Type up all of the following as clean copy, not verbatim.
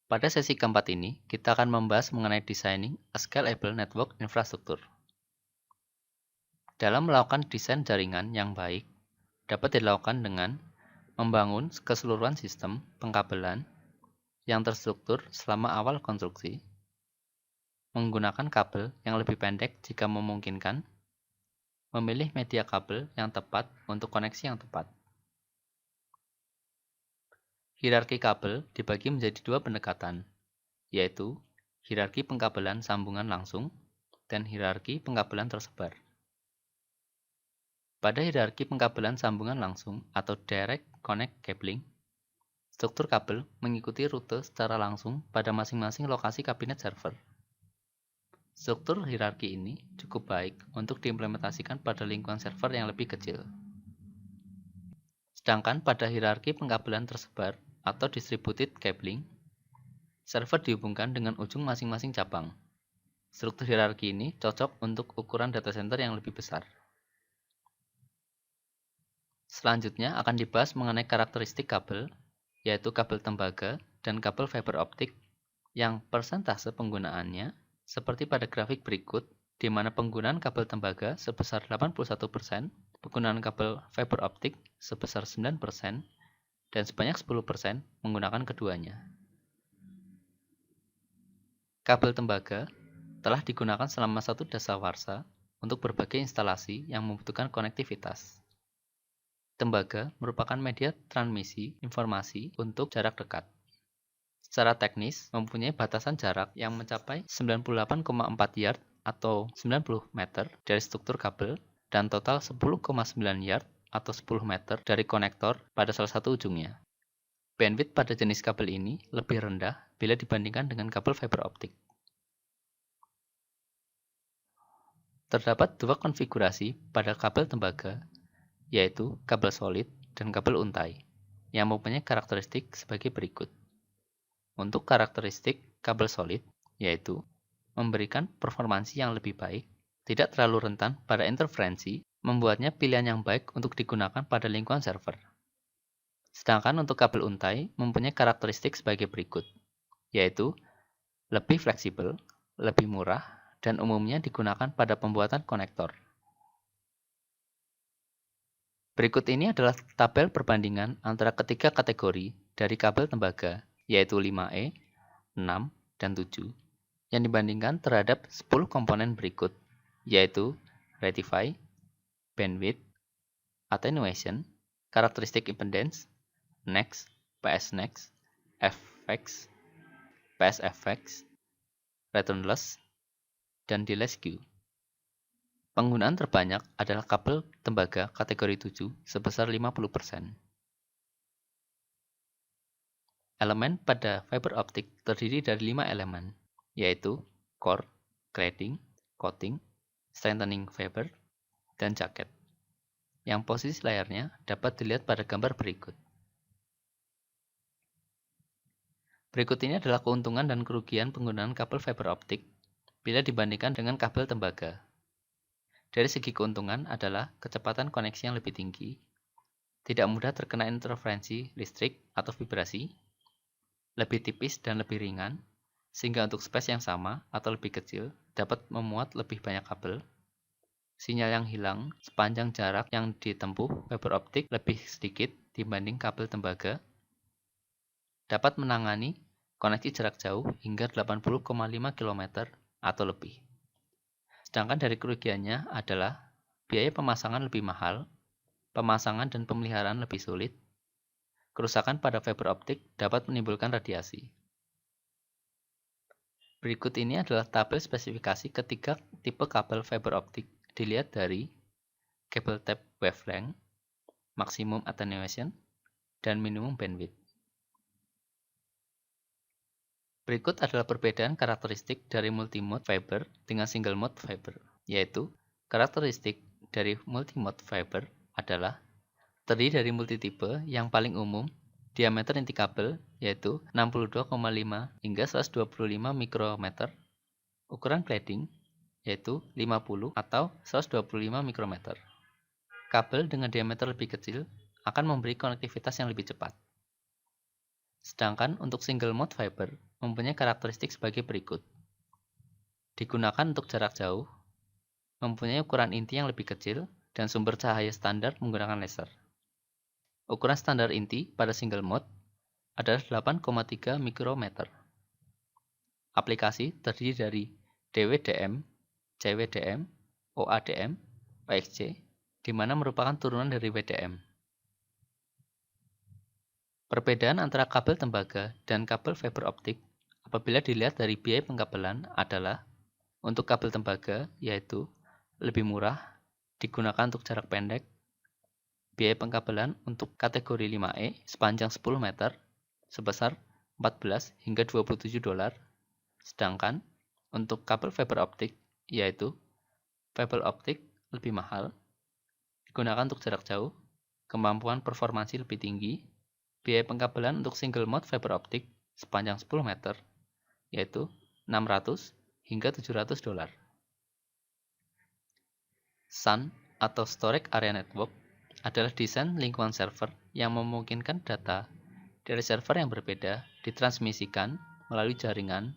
Pada sesi keempat ini, kita akan membahas mengenai designing a scalable network infrastructure. Dalam melakukan desain jaringan yang baik, dapat dilakukan dengan membangun keseluruhan sistem pengkabelan yang terstruktur selama awal konstruksi, menggunakan kabel yang lebih pendek jika memungkinkan, memilih media kabel yang tepat untuk koneksi yang tepat. Hierarki kabel dibagi menjadi dua pendekatan, yaitu hierarki pengkabelan sambungan langsung dan hierarki pengkabelan tersebar. Pada hierarki pengkabelan sambungan langsung atau direct connect cabling, struktur kabel mengikuti rute secara langsung pada masing-masing lokasi kabinet server. Struktur hierarki ini cukup baik untuk diimplementasikan pada lingkungan server yang lebih kecil. Sedangkan pada hierarki pengkabelan tersebar atau distributed cabling, server dihubungkan dengan ujung masing-masing cabang. Struktur hierarki ini cocok untuk ukuran data center yang lebih besar. Selanjutnya akan dibahas mengenai karakteristik kabel, yaitu kabel tembaga dan kabel fiber optik yang persentase penggunaannya seperti pada grafik berikut, di mana penggunaan kabel tembaga sebesar 81%, penggunaan kabel fiber optik sebesar 9%, dan sebanyak 10% menggunakan keduanya. Kabel tembaga telah digunakan selama satu dasawarsa untuk berbagai instalasi yang membutuhkan konektivitas. Tembaga merupakan media transmisi informasi untuk jarak dekat. Secara teknis, mempunyai batasan jarak yang mencapai 98,4 yard atau 90 meter dari struktur kabel dan total 10,9 yard atau 10 meter dari konektor pada salah satu ujungnya. Bandwidth pada jenis kabel ini lebih rendah bila dibandingkan dengan kabel fiber optik. Terdapat dua konfigurasi pada kabel tembaga, yaitu kabel solid dan kabel untai, yang mempunyai karakteristik sebagai berikut. Untuk karakteristik kabel solid, yaitu memberikan performansi yang lebih baik, tidak terlalu rentan pada interferensi, membuatnya pilihan yang baik untuk digunakan pada lingkungan server. Sedangkan untuk kabel untai mempunyai karakteristik sebagai berikut, yaitu lebih fleksibel, lebih murah, dan umumnya digunakan pada pembuatan konektor. Berikut ini adalah tabel perbandingan antara ketiga kategori dari kabel tembaga, yaitu 5E, 6, dan 7, yang dibandingkan terhadap 10 komponen berikut, yaitu rectify, bandwidth, attenuation, karakteristik impedance, next, PSnext, FX, PSFX, return loss, dan delay skew. Penggunaan terbanyak adalah kabel tembaga kategori 7 sebesar 50%. Elemen pada fiber optik terdiri dari 5 elemen, yaitu core, cladding, coating, strengthening fiber, dan jaket, yang posisi layarnya dapat dilihat pada gambar berikut. Berikut ini adalah keuntungan dan kerugian penggunaan kabel fiber optik bila dibandingkan dengan kabel tembaga. Dari segi keuntungan adalah kecepatan koneksi yang lebih tinggi, tidak mudah terkena interferensi listrik atau vibrasi, lebih tipis dan lebih ringan, sehingga untuk space yang sama atau lebih kecil dapat memuat lebih banyak kabel. Sinyal yang hilang sepanjang jarak yang ditempuh fiber optik lebih sedikit dibanding kabel tembaga. Dapat menangani koneksi jarak jauh hingga 80,5 km atau lebih. Sedangkan dari kerugiannya adalah biaya pemasangan lebih mahal, pemasangan dan pemeliharaan lebih sulit, kerusakan pada fiber optik dapat menimbulkan radiasi. Berikut ini adalah tabel spesifikasi ketiga tipe kabel fiber optik dilihat dari cable type wavelength, maximum attenuation, dan minimum bandwidth. Berikut adalah perbedaan karakteristik dari multimode fiber dengan single mode fiber, yaitu karakteristik dari multimode fiber adalah terdiri dari multitipe yang paling umum, diameter inti kabel yaitu 62,5 hingga 125 mikrometer, ukuran cladding yaitu 50 atau 125 mikrometer. Kabel dengan diameter lebih kecil akan memberi konektivitas yang lebih cepat. Sedangkan untuk single mode fiber mempunyai karakteristik sebagai berikut. Digunakan untuk jarak jauh, mempunyai ukuran inti yang lebih kecil, dan sumber cahaya standar menggunakan laser. Ukuran standar inti pada single mode adalah 8,3 mikrometer. Aplikasi terdiri dari DWDM, CWDM, OADM, OXC, di mana merupakan turunan dari WDM. Perbedaan antara kabel tembaga dan kabel fiber optik apabila dilihat dari biaya pengkabelan adalah untuk kabel tembaga yaitu lebih murah, digunakan untuk jarak pendek, biaya pengkabelan untuk kategori 5E sepanjang 10 meter sebesar 14 hingga 27 dolar, sedangkan untuk kabel fiber optik yaitu fiber optik lebih mahal, digunakan untuk jarak jauh, kemampuan performansi lebih tinggi, biaya pengkabelan untuk single mode fiber optik sepanjang 10 meter yaitu 600 hingga 700 dolar. SAN atau Storage Area Network adalah desain lingkungan server yang memungkinkan data dari server yang berbeda ditransmisikan melalui jaringan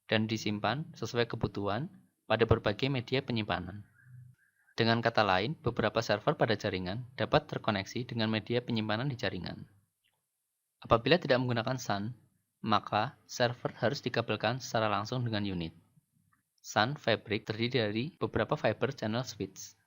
dan disimpan sesuai kebutuhan pada berbagai media penyimpanan. Dengan kata lain, beberapa server pada jaringan dapat terkoneksi dengan media penyimpanan di jaringan. Apabila tidak menggunakan SAN, maka server harus dikabelkan secara langsung dengan unit. SAN Fabric terdiri dari beberapa fiber channel switch.